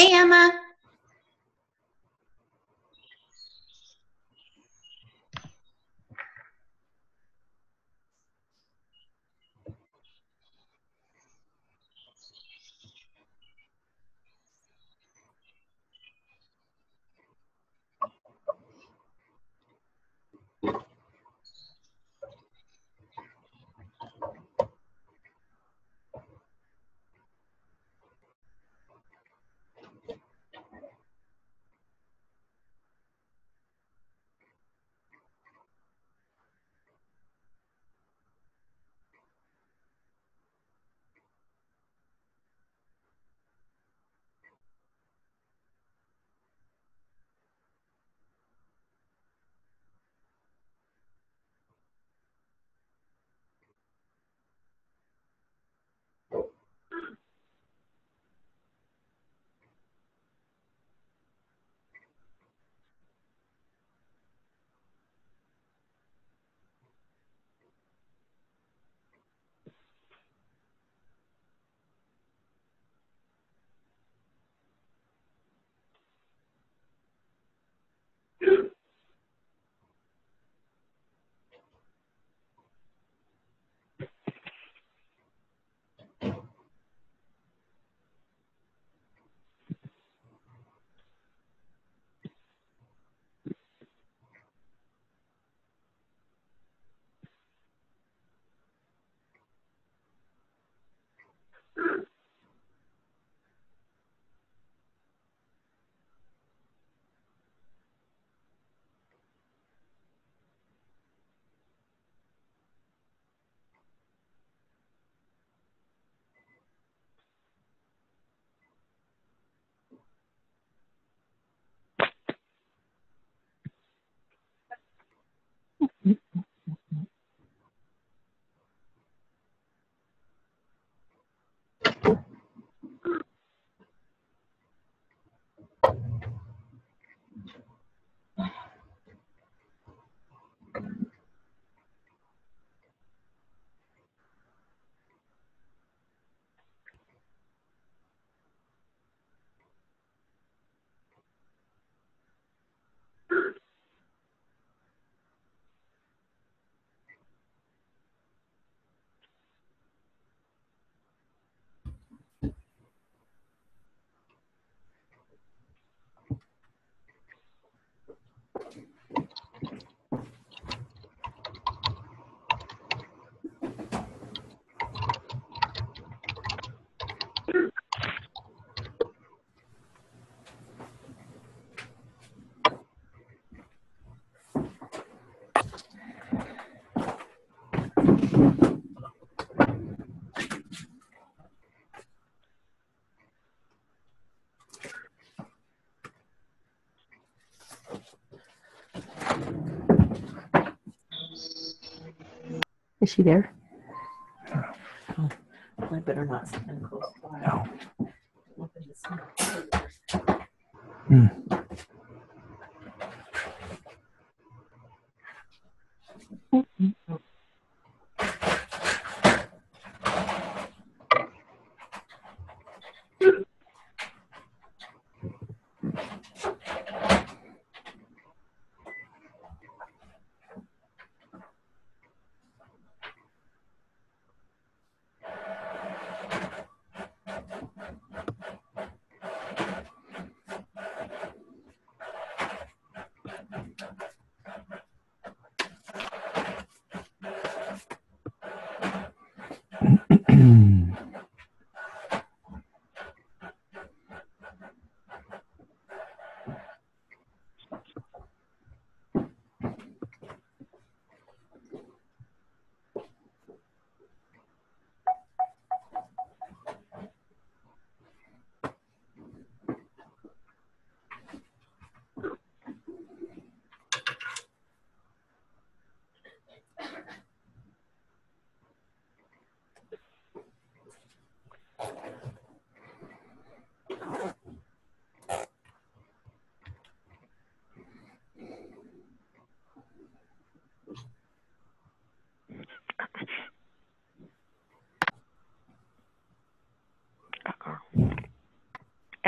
Hey, Emma. Is she there? Oh, I better not stand close by. No.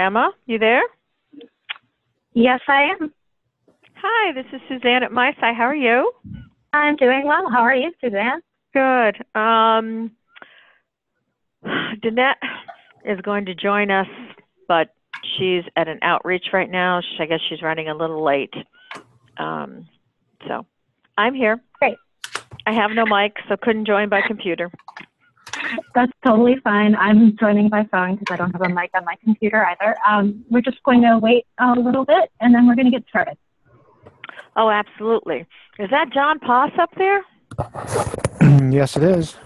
Emma, you there? Yes, I am. Hi, this is Suzanne at MySci. How are you? I'm doing well. How are you, Suzanne? Good. Danette is going to join us, but she's at an outreach right now. I guess she's running a little late. So I'm here. Great. I have no mic, so couldn't join by computer. That's totally fine. I'm joining by phone because I don't have a mic on my computer either. We're just going to wait a little bit, and then we're going to get started. Oh, absolutely. Is that John Poss up there? Yes, it is.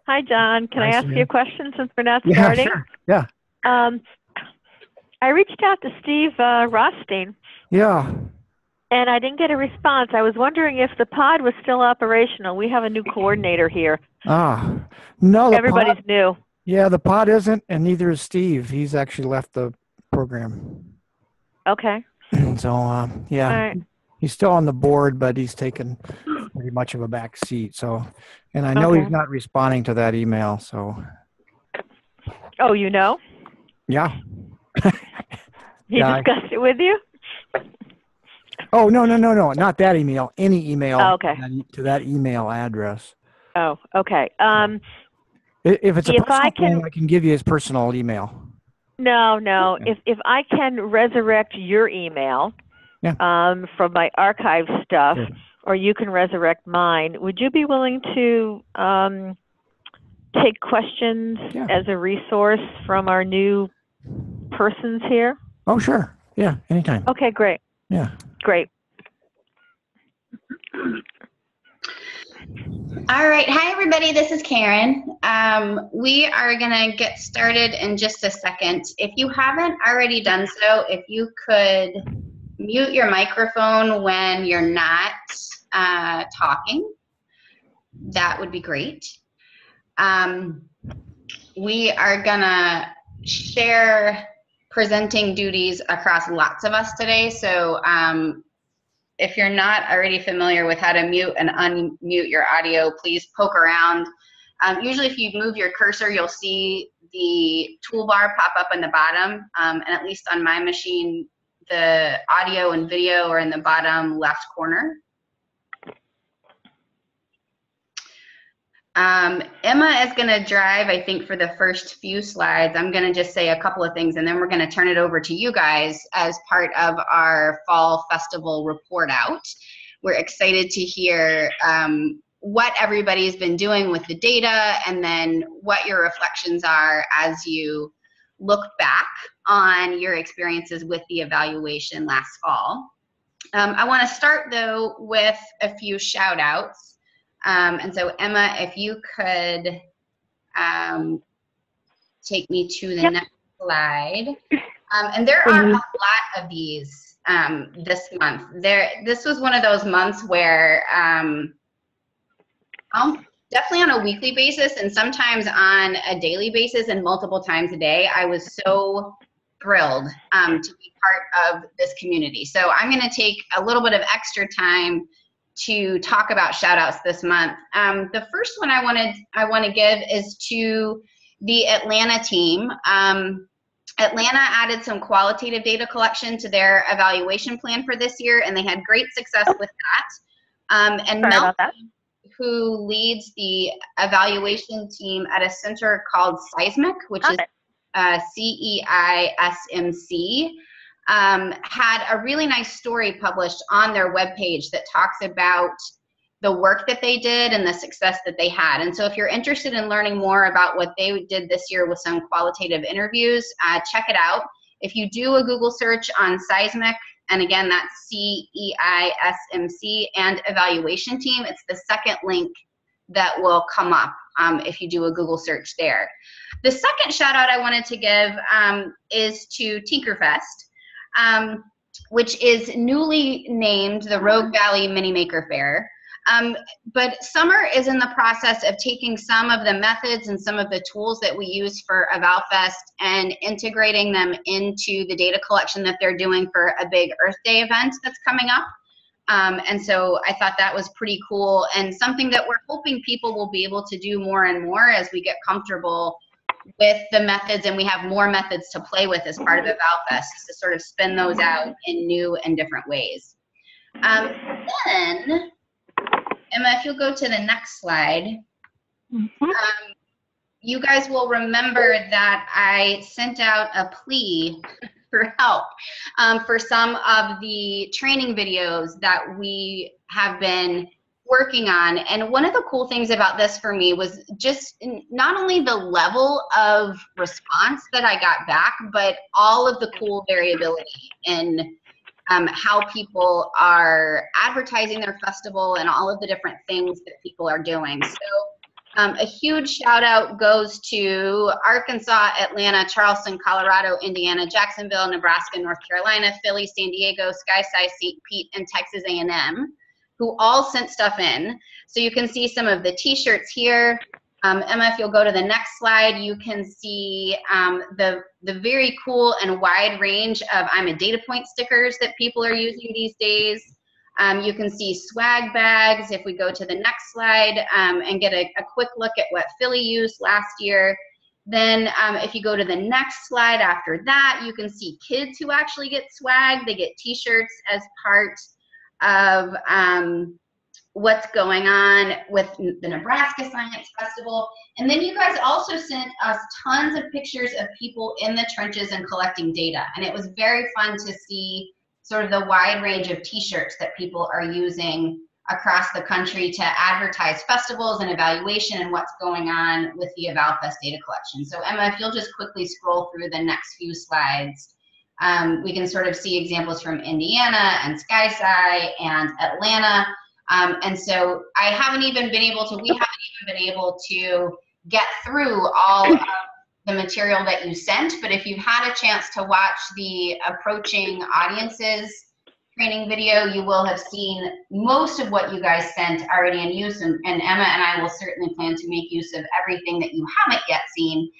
Hi, John. Can I ask you a question since we're not Yeah, starting? sure. Yeah. I reached out to Steve Rothstein. Yeah. And I didn't get a response. I was wondering if the pod was still operational. We have a new coordinator here. No. Everybody's new. Yeah, the pod isn't, and neither is Steve. He's actually left the program. Okay. So, yeah, right. He's still on the board, but he's taken pretty much of a back seat. So, and I know he's not responding to that email. So. Oh, you know? Yeah. He discussed it with you? Oh, no, not that email. Any email to that email address. Oh, okay. If it's a personal thing, I can give you his personal email. No. Okay. If I can resurrect your email from my archive stuff, or you can resurrect mine, would you be willing to take questions as a resource from our new persons here? Oh, sure. Yeah, anytime. Okay, great. Yeah. Great. All right. Hi, everybody. This is Karen. We are going to get started in just a second. If you haven't already done so, if you could mute your microphone when you're not talking, that would be great. We are going to share presenting duties across lots of us today. So if you're not already familiar with how to mute and unmute your audio, please poke around. Usually if you move your cursor, you'll see the toolbar pop up in the bottom. And at least on my machine, the audio and video are in the bottom left corner. Emma is going to drive, I think, for the first few slides. I'm going to just say a couple of things, and then we're going to turn it over to you guys as part of our fall festival report out. We're excited to hear what everybody's been doing with the data, and then what your reflections are as you look back on your experiences with the evaluation last fall. I want to start, though, with a few shout outs. And so, Emma, if you could take me to the next slide. And there are a lot of these this month. This was one of those months where definitely on a weekly basis and sometimes on a daily basis and multiple times a day, I was so thrilled to be part of this community. So I'm going to take a little bit of extra time to talk about shout outs this month. The first one I want to give is to the Atlanta team. Atlanta added some qualitative data collection to their evaluation plan for this year, and they had great success with that. And Mel, who leads the evaluation team at a center called Seismic, which is CEISMC, had a really nice story published on their webpage that talks about the work that they did and the success that they had. And so if you're interested in learning more about what they did this year with some qualitative interviews, check it out. If you do a Google search on Seismic, and again, that's CEISMC and evaluation team, it's the second link that will come up if you do a Google search there. The second shout out I wanted to give is to Tinkerfest, which is newly named the Rogue Valley Mini Maker Fair. But summer is in the process of taking some of the methods and some of the tools that we use for EvalFest and integrating them into the data collection that they're doing for a big Earth Day event that's coming up. And so I thought that was pretty cool and something that we're hoping people will be able to do more and more as we get comfortable with the methods, and we have more methods to play with as part of EvalFest to sort of spin those out in new and different ways. Then, Emma, if you'll go to the next slide, you guys will remember that I sent out a plea for help for some of the training videos that we have been working on. And one of the cool things about this for me was just not only the level of response that I got back, but all of the cool variability in how people are advertising their festival and all of the different things that people are doing. So a huge shout out goes to Arkansas, Atlanta, Charleston, Colorado, Indiana, Jacksonville, Nebraska, North Carolina, Philly, San Diego, Sky, St. Pete, and Texas A&M, who all sent stuff in. So you can see some of the t-shirts here. Emma, if you'll go to the next slide, you can see the very cool and wide range of I'm a Data Point stickers that people are using these days. You can see swag bags if we go to the next slide and get a quick look at what Philly used last year. Then if you go to the next slide after that, you can see kids who actually get swag. They get t-shirts as part of what's going on with the Nebraska Science Festival. And then you guys also sent us tons of pictures of people in the trenches and collecting data. And it was very fun to see sort of the wide range of t-shirts that people are using across the country to advertise festivals and evaluation and what's going on with the EvalFest data collection. So Emma, if you'll just quickly scroll through the next few slides, we can sort of see examples from Indiana and SkySci and Atlanta. And so we haven't even been able to get through all of the material that you sent, but if you've had a chance to watch the Approaching Audiences training video, you will have seen most of what you guys sent already in use, and Emma and I will certainly plan to make use of everything that you haven't yet seen.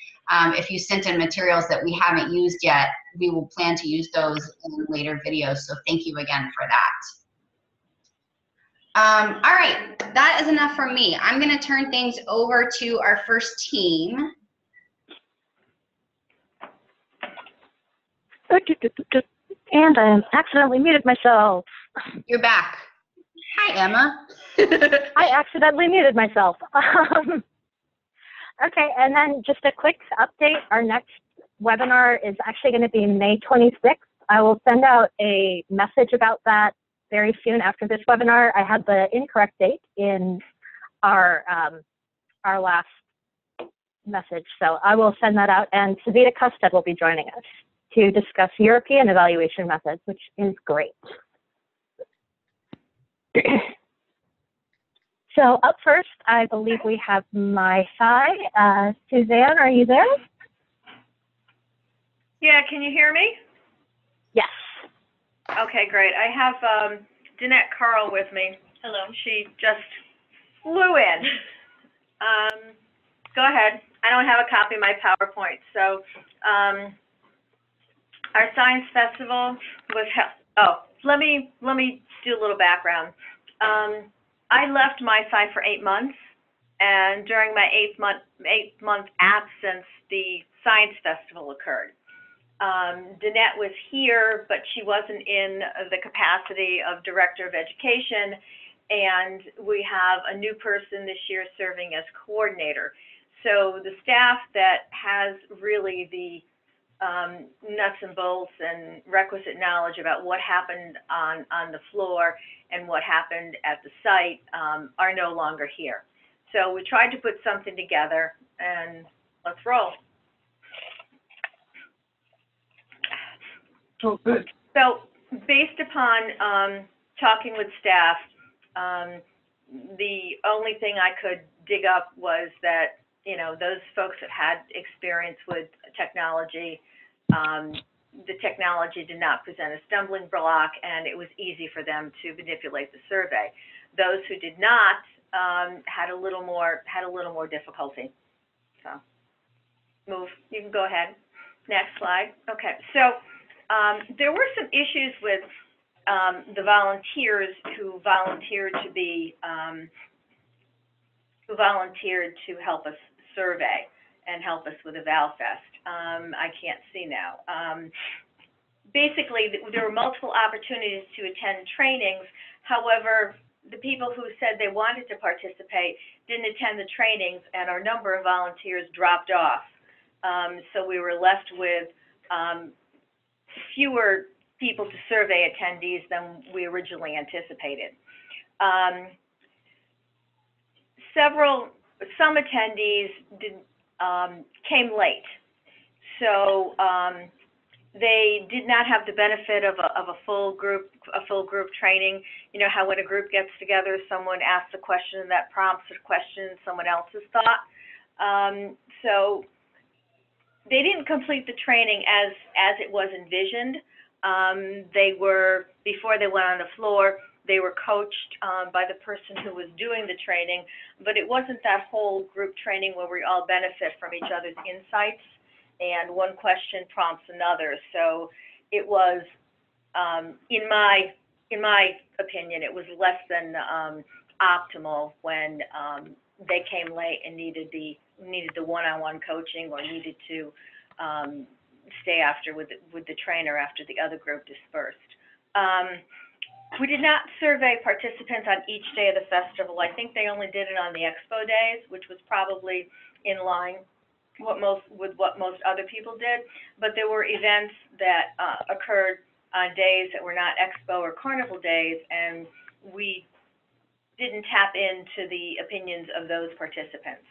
If you sent in materials that we haven't used yet, we will plan to use those in later videos, so thank you again for that. All right, that is enough from me. I'm going to turn things over to our first team. And I accidentally muted myself. You're back. Hi, Emma. I accidentally muted myself. Okay, and then just a quick update. Our next webinar is actually going to be May 26th. I will send out a message about that very soon after this webinar. I had the incorrect date in our last message, so I will send that out. And Savita Custad will be joining us to discuss European evaluation methods, which is great. So up first, I believe we have MySci. Suzanne, are you there? Yeah, can you hear me? Yes. Okay, great. I have Danette Carl with me. Hello. She just flew in. Go ahead. I don't have a copy of my PowerPoint. So our science festival was held. Oh, let me do a little background. I left MySci for 8 months, and during my eight month absence, the science festival occurred. Danette was here, but she wasn't in the capacity of director of education, and we have a new person this year serving as coordinator. So the staff that has really the nuts and bolts and requisite knowledge about what happened on the floor and what happened at the site are no longer here. So we tried to put something together, and let's roll. Oh, good. So based upon talking with staff, the only thing I could dig up was that, you know, those folks that had experience with technology, the technology did not present a stumbling block, and it was easy for them to manipulate the survey. Those who did not had a little more difficulty. So you can go ahead. Next slide. Okay, so there were some issues with the volunteers who volunteered to help us survey, and help us with EvalFest. I can't see now. Basically, there were multiple opportunities to attend trainings. However, the people who said they wanted to participate didn't attend the trainings, and our number of volunteers dropped off. So we were left with fewer people to survey attendees than we originally anticipated. Some attendees came late, so they did not have the benefit of a full group training. You know how when a group gets together, someone asks a question that prompts a question in someone else's thought. So they didn't complete the training as it was envisioned. Before they went on the floor, they were coached by the person who was doing the training, but it wasn't that whole group training where we all benefit from each other's insights, and one question prompts another. So it was, in my opinion, it was less than optimal when they came late and needed the one-on-one coaching, or needed to stay after with the trainer after the other group dispersed. We did not survey participants on each day of the festival. I think they only did it on the expo days, which was probably in line with what most other people did. But there were events that occurred on days that were not expo or carnival days, and we didn't tap into the opinions of those participants.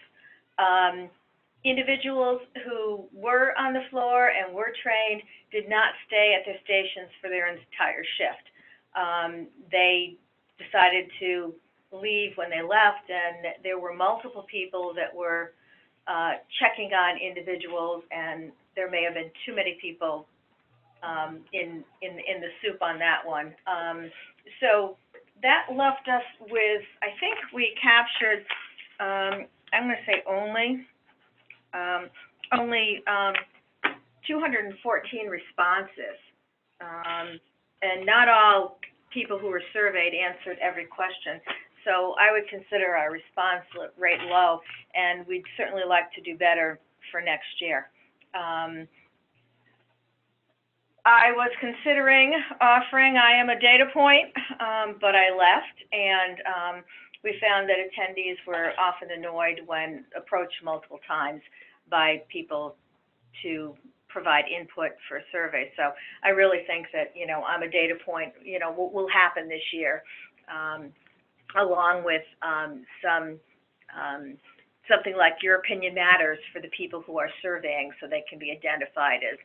Individuals who were on the floor and were trained did not stay at their stations for their entire shift. They decided to leave when they left, and there were multiple people that were checking on individuals, and there may have been too many people in the soup on that one. So that left us with, I think we captured, I'm going to say only 214 responses. And not all people who were surveyed answered every question. So I would consider our response rate low, and we'd certainly like to do better for next year. I was considering offering I am a data point, but I left, and we found that attendees were often annoyed when approached multiple times by people to provide input for a survey. So I really think that, I'm a data point, will happen this year, along with something like Your Opinion Matters for the people who are surveying, so they can be identified as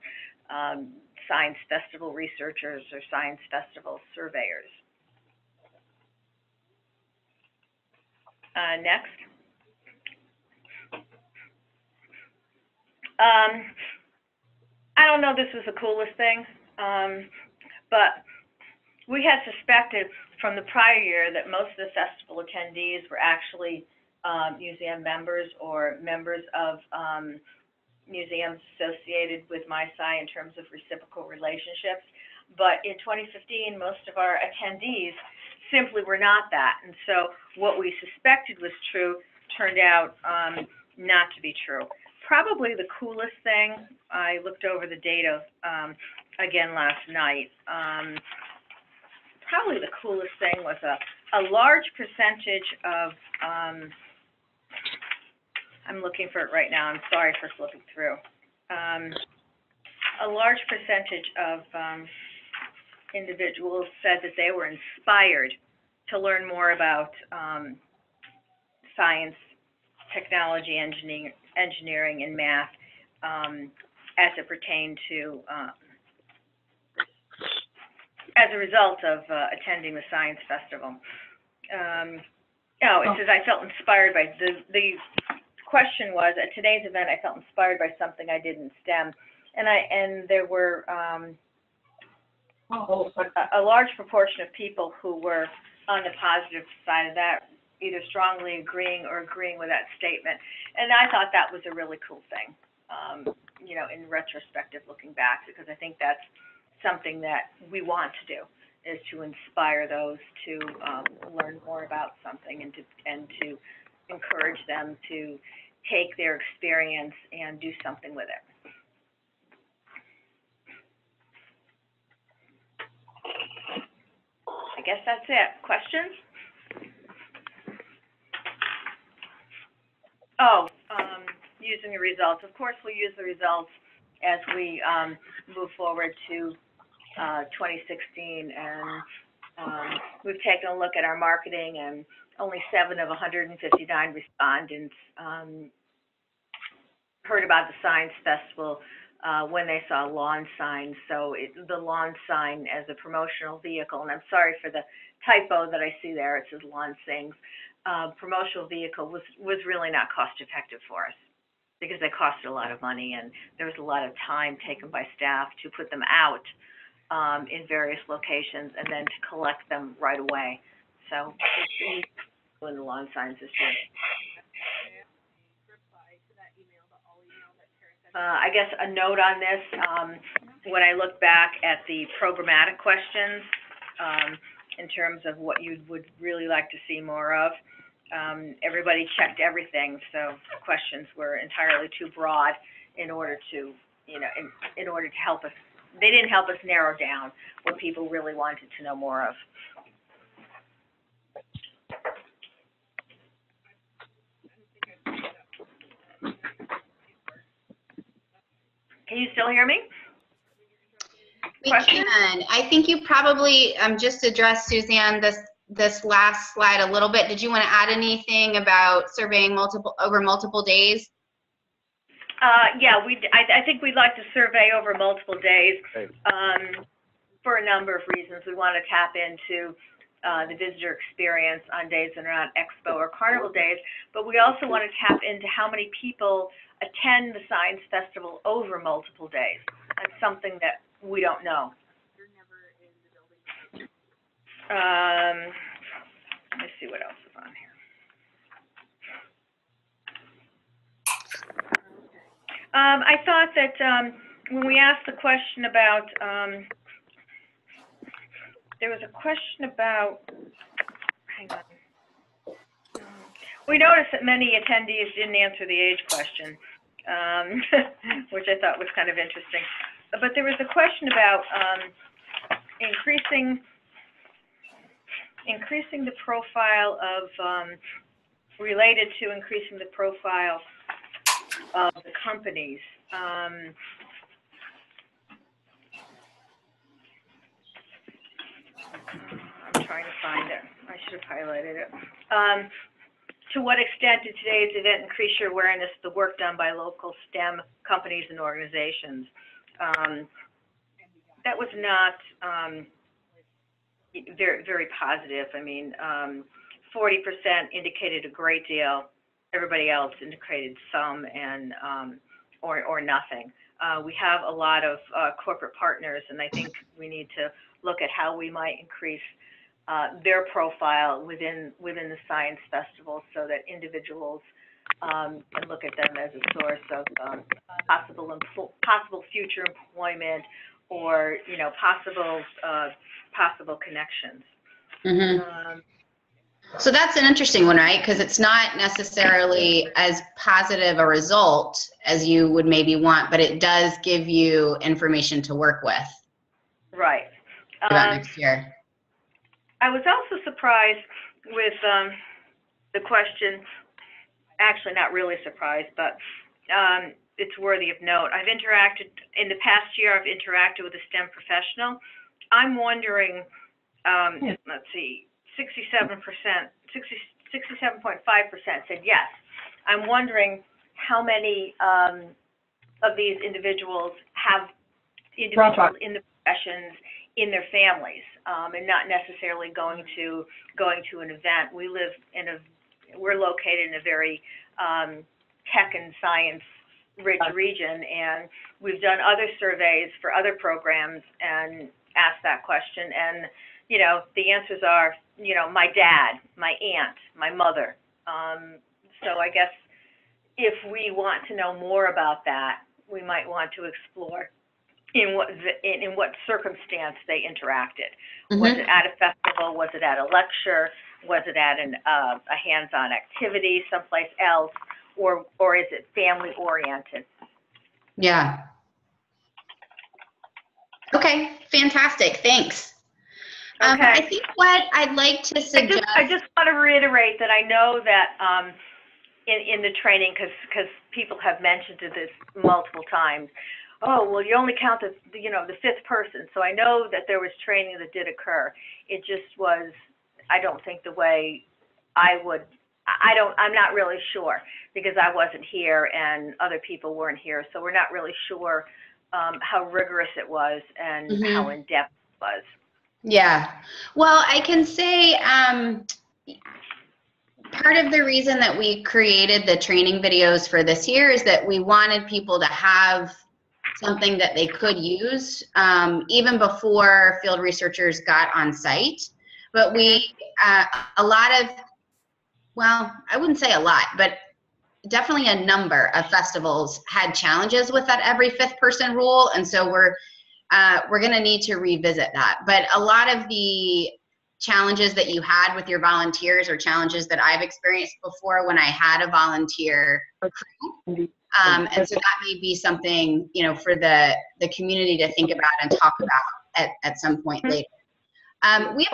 science festival researchers or science festival surveyors. Next. I don't know if this was the coolest thing, but we had suspected from the prior year that most of the festival attendees were actually museum members or members of museums associated with MySci in terms of reciprocal relationships. But in 2015, most of our attendees simply were not that. And so what we suspected was true turned out not to be true. Probably the coolest thing, I looked over the data again last night. Probably the coolest thing was a large percentage of, I'm looking for it right now, I'm sorry for flipping through. A large percentage of individuals said that they were inspired to learn more about science, technology, engineering, and math as it pertained to, as a result of attending the Science Festival. It says, I felt inspired by, the question was, at today's event, I felt inspired by something I did in STEM. And there were a large proportion of people who were on the positive side of that, either strongly agreeing or agreeing with that statement. And I thought that was a really cool thing, in retrospective, looking back, because I think that's something that we want to do, is to inspire those to learn more about something and to encourage them to take their experience and do something with it. I guess that's it. Questions? Oh, using the results. Of course, we'll use the results as we move forward to 2016. And we've taken a look at our marketing, and only 7 of 159 respondents heard about the Science Festival when they saw lawn signs. So the lawn sign as a promotional vehicle, and I'm sorry for the typo that I see there, it says lawn things. Promotional vehicle was really not cost effective for us because they costed a lot of money, and there was a lot of time taken by staff to put them out in various locations and then to collect them right away. So doing the lawn signs this year. I guess a note on this, when I look back at the programmatic questions, in terms of what you would really like to see more of, everybody checked everything, so the questions were entirely too broad in order to, in order to help us. They didn't help us narrow down what people really wanted to know more of. Can you still hear me? We can. I think you probably just addressed, Suzanne, this last slide a little bit. Did you want to add anything about surveying over multiple days? Yeah, I think we'd like to survey over multiple days for a number of reasons. We want to tap into the visitor experience on days that are not expo or carnival days, but we also want to tap into how many people attend the Science Festival over multiple days. That's something that we don't know. Let me see what else is on here. I thought that when we asked the question about, there was a question about, hang on. We noticed that many attendees didn't answer the age question, which I thought was kind of interesting. But there was a question about increasing the profile of, related to increasing the profile of the companies. I'm trying to find it. I should have highlighted it. To what extent did today's event increase your awareness of the work done by local STEM companies and organizations? That was not very, very positive. I mean, 40% indicated a great deal. Everybody else indicated some and or nothing. We have a lot of corporate partners, and I think we need to look at how we might increase their profile within the Science Festival, so that individuals can look at them as a source of possible future employment, or possible connections. Mm-hmm. So that's an interesting one, right? Because it's not necessarily as positive a result as you would maybe want, but it does give you information to work with. Right. About next year. I was also surprised with the question, actually not really surprised, but it's worthy of note. I've interacted, in the past year, I've interacted with a STEM professional. I'm wondering, let's see, 67%, 67.5% said yes. I'm wondering how many of these individuals have individuals in the professions in their families, and not necessarily going to an event. We're located in a very tech and science rich region, and we've done other surveys for other programs and asked that question, and the answers are, my dad, my aunt, my mother. So I guess if we want to know more about that, we might want to explore in what circumstance they interacted. Mm-hmm. Was it at a festival? Was it at a lecture? Was it at a hands-on activity someplace else? or is it family oriented? Yeah. Okay, fantastic. Thanks. Okay. I think what I'd like to suggest. I just want to reiterate that I know that in the training, because people have mentioned this multiple times. Oh, well, you only count the fifth person. So I know that there was training that did occur. It just was, I don't think the way I'm not really sure, because I wasn't here and other people weren't here. So we're not really sure how rigorous it was and how in depth it was. Yeah. Well, I can say part of the reason that we created the training videos for this year is that we wanted people to have something that they could use even before field researchers got on site. But a lot of, well, I wouldn't say a lot, but definitely a number of festivals had challenges with that every fifth person rule. And so we're going to need to revisit that. But a lot of the challenges that you had with your volunteers are challenges that I've experienced before when I had a volunteer crew. And so that may be something, for the community to think about and talk about at some point later. We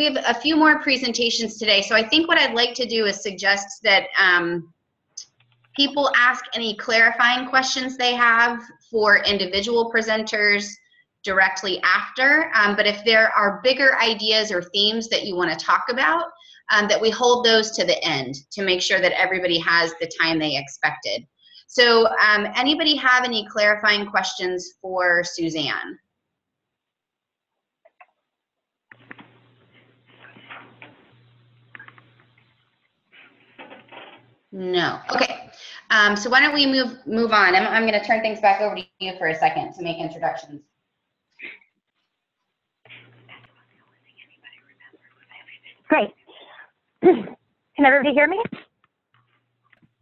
have a few more presentations today. So I think what I'd like to do is suggest that people ask any clarifying questions they have for individual presenters directly after. But if there are bigger ideas or themes that you want to talk about, that we hold those to the end to make sure that everybody has the time they expected. So anybody have any clarifying questions for Suzanne? No. Okay. So why don't we move on? I'm going to turn things back over to you for a second to make introductions. Great. Can everybody hear me?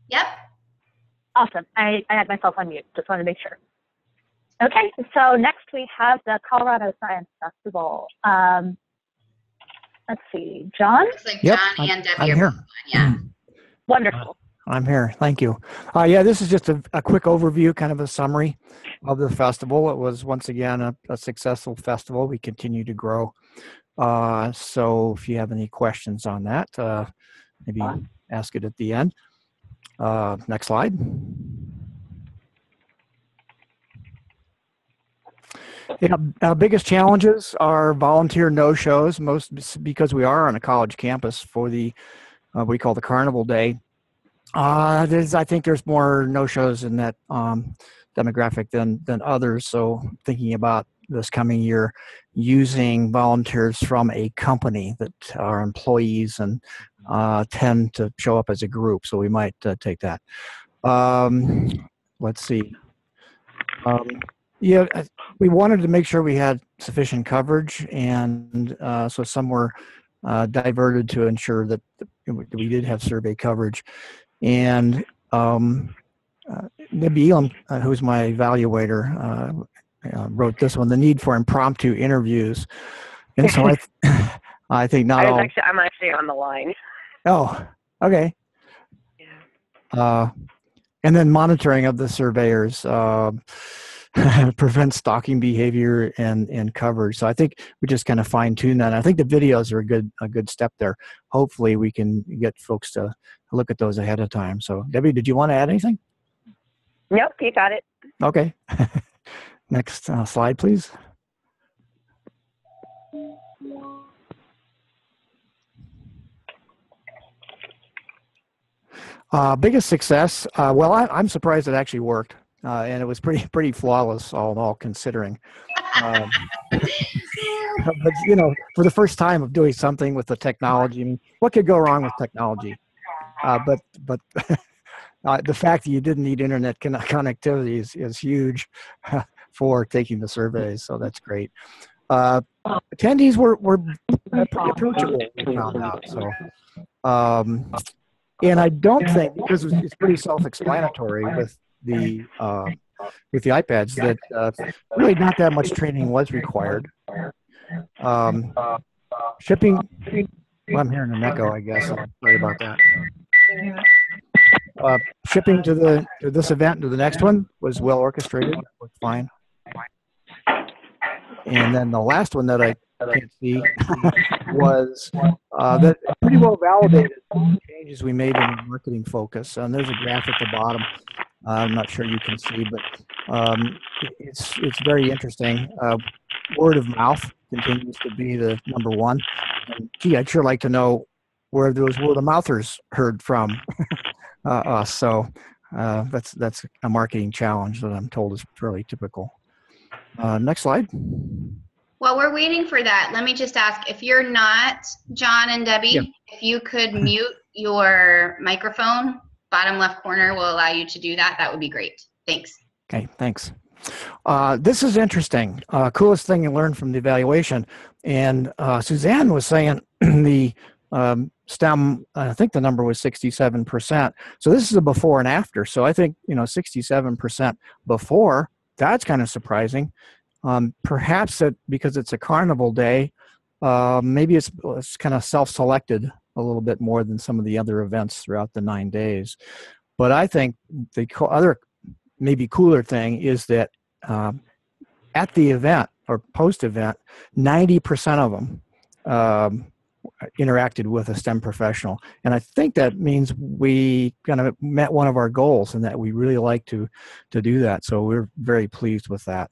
Yep. Awesome. I had myself on mute. Just wanted to make sure. Okay. So next we have the Colorado Science Festival. Let's see. John? Looks like John and Debbie I'm here. Yeah. Wonderful. I'm here. Thank you. Yeah, this is just a quick overview, kind of a summary of the festival. It was, once again, a successful festival. We continue to grow. So if you have any questions on that, maybe ask it at the end. Next slide. Yeah, biggest challenges are volunteer no-shows, most because we are on a college campus for the what we call the Carnival Day. I think there's more no-shows in that demographic than others. So thinking about this coming year, using volunteers from a company that are employees and tend to show up as a group. So we might take that. Let's see. Yeah, we wanted to make sure we had sufficient coverage, and so some were diverted to ensure that we did have survey coverage. And Nabil, who's my evaluator, wrote this one, the need for impromptu interviews. And so I think not all. I'm actually on the line. Oh, okay. Yeah. And then monitoring of the surveyors, prevent stalking behavior and coverage. So I think we just kind of fine tune that. And I think the videos are a good step there. Hopefully we can get folks to look at those ahead of time. So Debbie, did you want to add anything? Nope, you got it. Okay. Next slide, please. Biggest success. Well, I'm surprised it actually worked. And it was pretty flawless, all considering. But for the first time of doing something with the technology, I mean, what could go wrong with technology? But the fact that you didn't need internet connectivity is huge for taking the surveys, so that's great. Attendees were pretty approachable, we found out. So, and I don't think, because it's pretty self-explanatory with the iPads, that really not that much training was required. Shipping, well, I'm hearing an echo, I guess. Sorry about that. shipping to this event to the next one was well orchestrated. Was fine. And then the last one that I can't see was that pretty well validated the changes we made in the marketing focus. And there's a graph at the bottom. I'm not sure you can see, but it's very interesting. Word of mouth continues to be the number one. And, gee, I'd sure like to know where those word of mouthers heard from us. So that's a marketing challenge that I'm told is fairly typical. Next slide. While we're waiting for that, let me just ask, if you're not John and Debbie, if you could mute your microphone, bottom left corner will allow you to do that. That would be great. Thanks. Okay, thanks. This is interesting. Coolest thing you learned from the evaluation. And Suzanne was saying the STEM, I think the number was 67%. So this is a before and after. So I think, 67% before, that's kind of surprising. Perhaps that because it's a carnival day, maybe it's kind of self-selected a little bit more than some of the other events throughout the 9 days. But I think the other maybe cooler thing is that at the event or post-event, 90% of them interacted with a STEM professional. And I think that means we kind of met one of our goals and that we really like to do that. So we're very pleased with that.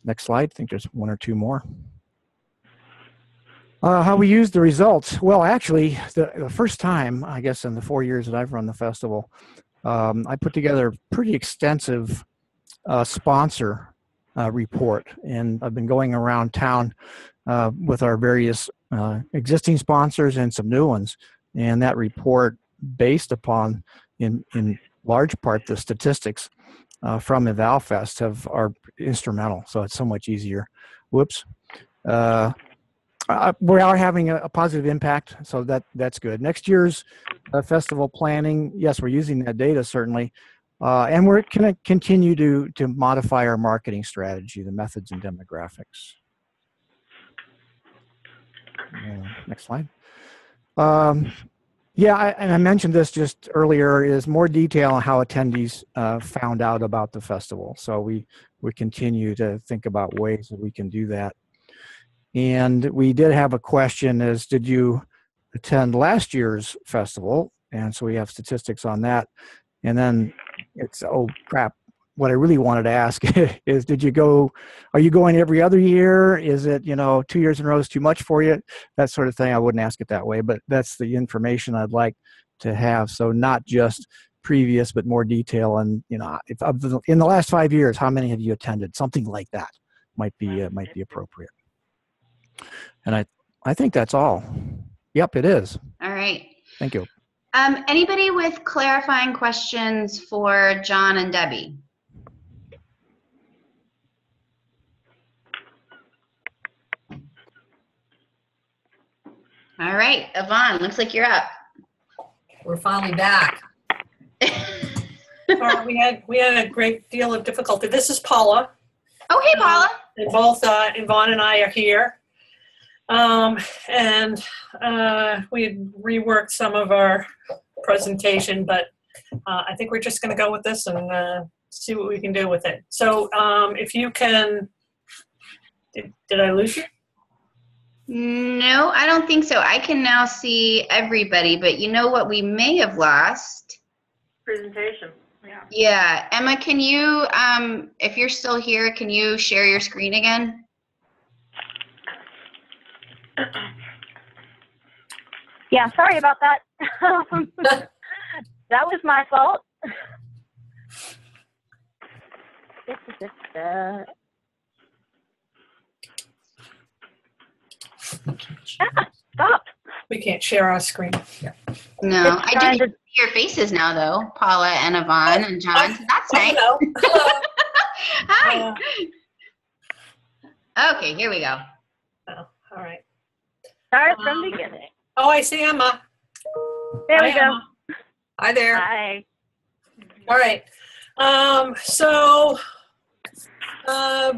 Next slide. I think there's one or two more. How we use the results. Well, actually, the first time, I guess, in the 4 years that I've run the festival, I put together a pretty extensive sponsor report. And I've been going around town with our various existing sponsors and some new ones. And that report, based upon, in large part, the statistics from EvalFest are instrumental. So it's so much easier. Whoops. We are having a positive impact, so that's good. Next year's festival planning, yes, we're using that data certainly, and we're going to continue to modify our marketing strategy, the methods and demographics. Next slide. Yeah, and I mentioned this just earlier, is more detail on how attendees found out about the festival. So we continue to think about ways that we can do that. And we did have a question as, did you attend last year's festival? And so we have statistics on that. And then it's, oh crap, what I really wanted to ask is, are you going every other year? Is it, 2 years in a row is too much for you? That sort of thing. I wouldn't ask it that way, but that's the information I'd like to have. So not just previous, but more detail. And, if in the last 5 years, how many have you attended? Something like that might be appropriate. And I think that's all. Yep, it is. All right. Thank you. Anybody with clarifying questions for John and Debbie? All right, Yvonne, looks like you're up. We're finally back. We had a great deal of difficulty. This is Paula. Oh, hey, Paula. And both Yvonne and I are here. We had reworked some of our presentation, but I think we're just going to go with this and see what we can do with it. So if you can, did I lose you? No, I don't think so. I can now see everybody, but you know what we may have lost? Presentation. Yeah. Yeah. Emma, can you, if you're still here, can you share your screen again? Yeah, sorry about that. That was my fault. Stop. We can't share our screen. Yeah. No, I do see your faces now, though, Paula and Yvonne and John. So that's nice. Hello. Hi. Okay, here we go. Oh, all right. Start from the beginning. Oh, I see Emma. There we go. Emma. Hi there. Hi. All right.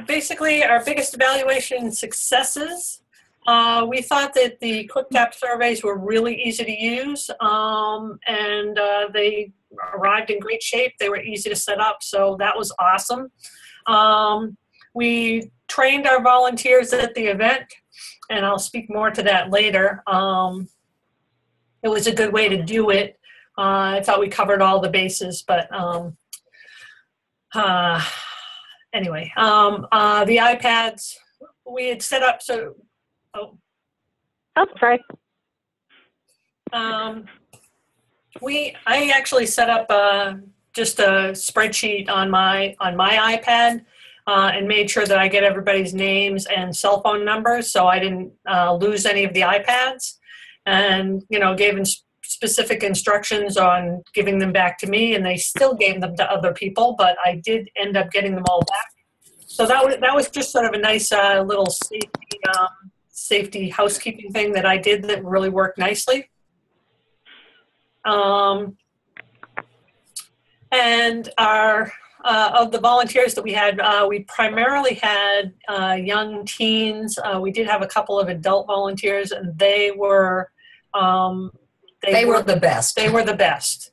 Basically, our biggest evaluation successes We thought that the QuickTap surveys were really easy to use, and they arrived in great shape. They were easy to set up, so that was awesome. We trained our volunteers at the event, and I'll speak more to that later. It was a good way to do it. I thought we covered all the bases, but anyway, the iPads we had set up so. Oh, sorry. I actually set up just a spreadsheet on my iPad and made sure that I get everybody's names and cell phone numbers, so I didn't lose any of the iPads, and gave specific instructions on giving them back to me, and they still gave them to other people, but I did end up getting them all back. So that was just sort of a nice little safety housekeeping thing that I did that really worked nicely. And our of the volunteers that we had, we primarily had young teens. We did have a couple of adult volunteers, and they were the best. They were the best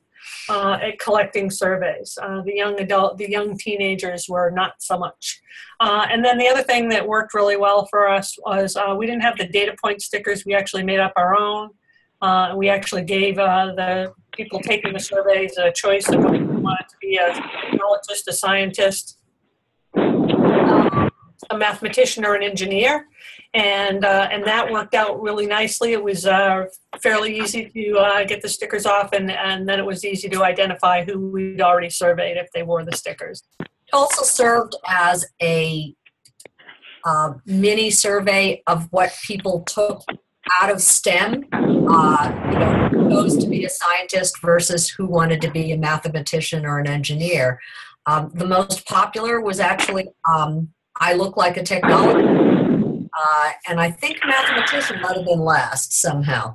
at collecting surveys. The young teenagers were not so much. And then the other thing that worked really well for us was we didn't have the data point stickers. We actually made up our own. We actually gave the people taking the surveys a choice of whether they wanted to be a technologist, a scientist, a mathematician, or an engineer. And that worked out really nicely. It was fairly easy to get the stickers off, and then it was easy to identify who we'd already surveyed if they wore the stickers. It also served as a mini survey of what people took out of STEM, who chose to be a scientist versus who wanted to be a mathematician or an engineer. The most popular was actually, I look like a technologist, and I think mathematician might have been last somehow.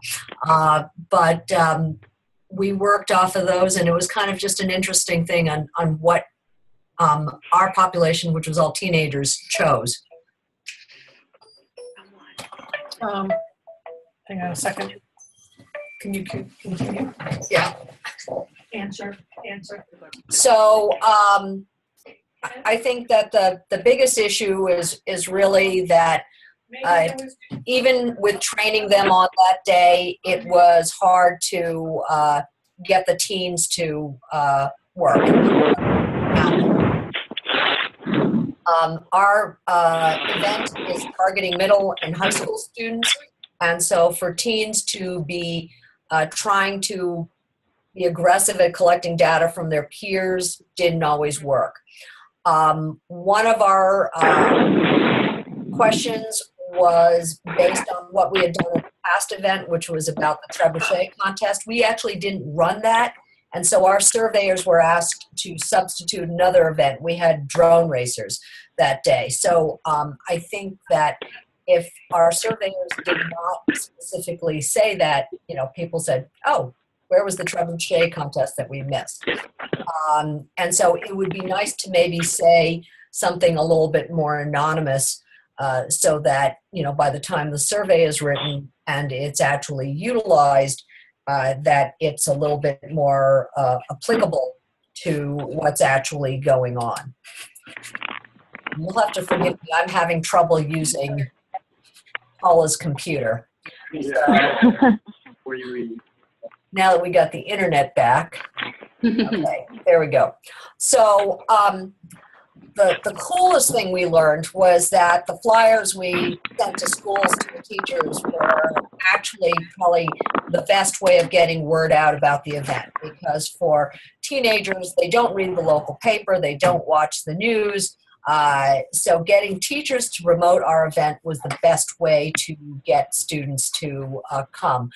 But we worked off of those, and it was kind of just an interesting thing on what our population, which was all teenagers, chose. Hang on a second. Can you continue? Yeah. Answer. So I think that the biggest issue is really that even with training them on that day, it was hard to get the teens to work. Our event is targeting middle and high school students, and so for teens to be trying to be aggressive at collecting data from their peers didn't always work. One of our questions was based on what we had done at the past event, which was about the trebuchet contest. We actually didn't run that, and so our surveyors were asked to substitute another event. We had drone racers that day. So I think that if our surveyors did not specifically say that, people said, oh, where was the trebuchet contest that we missed? And so it would be nice to maybe say something a little bit more anonymous so that, by the time the survey is written and it's actually utilized, that it's a little bit more applicable to what's actually going on. You'll have to forgive me, I'm having trouble using Paula's computer. Now that we got the internet back. Okay, there we go. So the coolest thing we learned was that the flyers we sent to schools to the teachers were actually probably the best way of getting word out about the event, because for teenagers, they don't read the local paper, they don't watch the news. So getting teachers to promote our event was the best way to get students to come.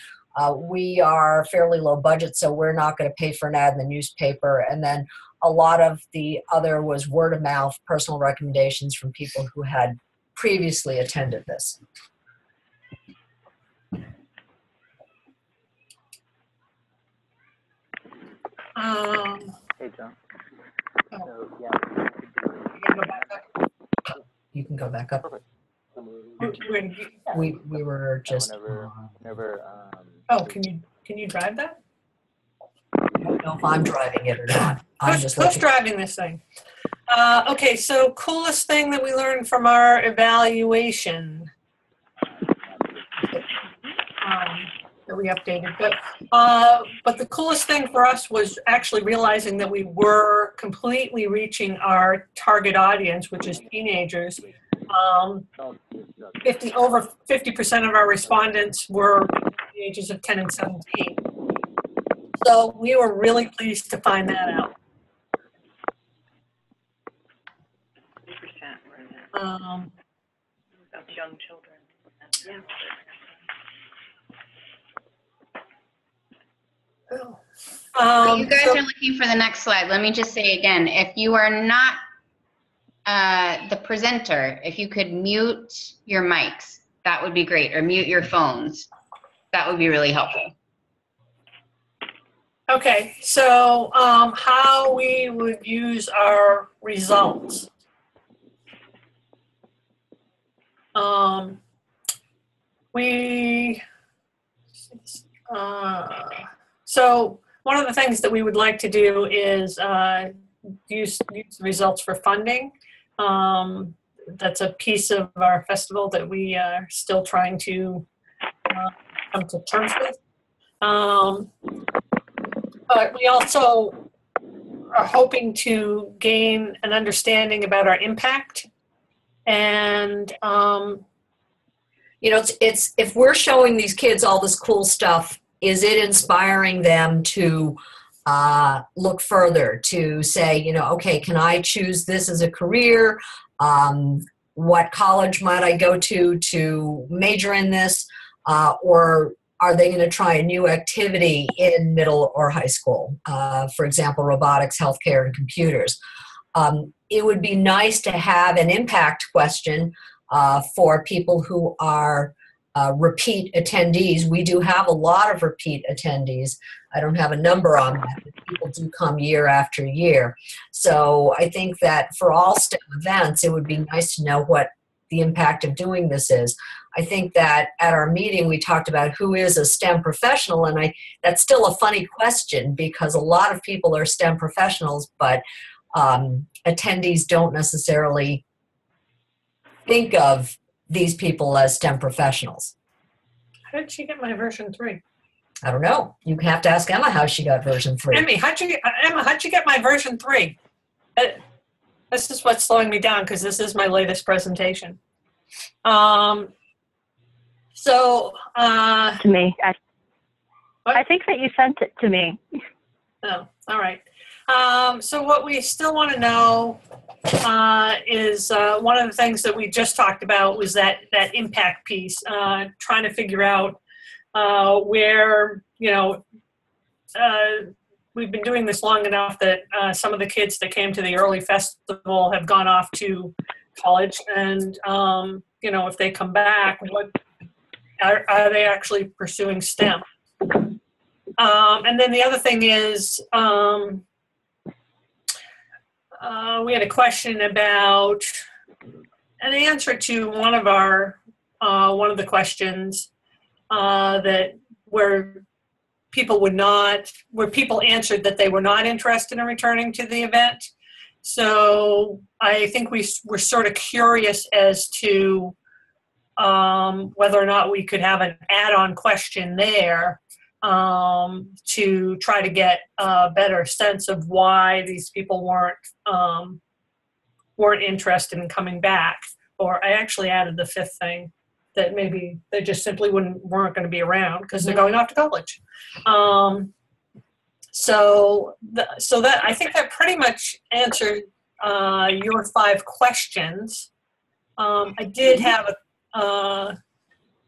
We are fairly low budget, so we're not going to pay for an ad in the newspaper. And then a lot of the other was word of mouth, personal recommendations from people who had previously attended this. Hey, John. So, yeah. You can go back up. Perfect. We were just. Oh, can you drive that? I don't know if I'm driving it or not. Who's driving this thing? Okay, so coolest thing that we learned from our evaluation that we updated. But the coolest thing for us was actually realizing that we were completely reaching our target audience, which is teenagers. Over 50% of our respondents were the ages of 10 and 17. So we were really pleased to find that out. 50% of young children. Yeah. You guys are looking for the next slide. Let me just say again, if you are not the presenter, if you could mute your mics, that would be great, or mute your phones. That would be really helpful. Okay, so how we would use our results. So one of the things that we would like to do is use results for funding. That's a piece of our festival that we are still trying to come to terms with. But we also are hoping to gain an understanding about our impact. And it's if we're showing these kids all this cool stuff, is it inspiring them to look further, to say, okay, can I choose this as a career? What college might I go to major in this? Or are they going to try a new activity in middle or high school? For example, robotics, healthcare, and computers. It would be nice to have an impact question for people who are repeat attendees. We do have a lot of repeat attendees. I don't have a number on that, but people do come year after year. So I think that for all STEM events, it would be nice to know what the impact of doing this is. I think that at our meeting, we talked about who is a STEM professional, and that's still a funny question because a lot of people are STEM professionals, but attendees don't necessarily think of these people as STEM professionals. How did she get my version 3? I don't know. You have to ask Emma how she got version 3. Emma, how'd you get my version 3? This is what's slowing me down because this is my latest presentation. To me. I think that you sent it to me. Oh, all right. So what we still want to know is one of the things that we just talked about was that impact piece, trying to figure out where, we've been doing this long enough that some of the kids that came to the early festival have gone off to college, and if they come back, what are they actually pursuing STEM? And then the other thing is we had a question about an answer to one of the questions where people answered that they were not interested in returning to the event. So I think we were sort of curious as to whether or not we could have an add-on question there to try to get a better sense of why these people weren't interested in coming back. Or I actually added the 5th thing, that maybe they just simply weren't going to be around because they're going off to college. So that I think that pretty much answered your 5 questions. I did have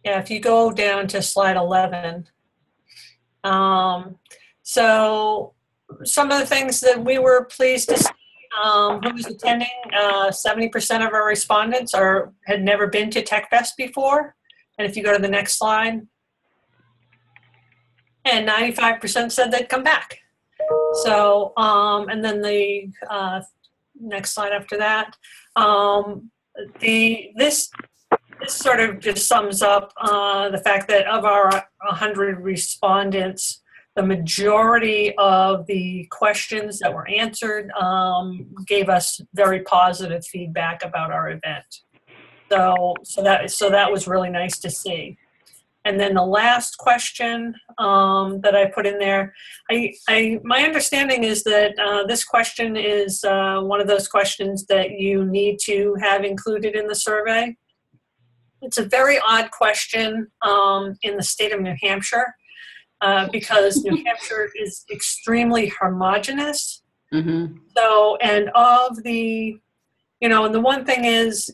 if you go down to slide 11. So some of the things that we were pleased to see, who was attending, 70% of our respondents had never been to TechFest before. And if you go to the next slide, and 95% said they'd come back. So, and then the next slide after that, this this sort of just sums up the fact that of our 100 respondents, the majority of the questions that were answered gave us very positive feedback about our event. So that was really nice to see. And then the last question that I put in there, my understanding is that this question is one of those questions that you need to have included in the survey. It's a very odd question in the state of New Hampshire because New Hampshire is extremely homogenous. Mm-hmm. So, and of the, and the one thing is,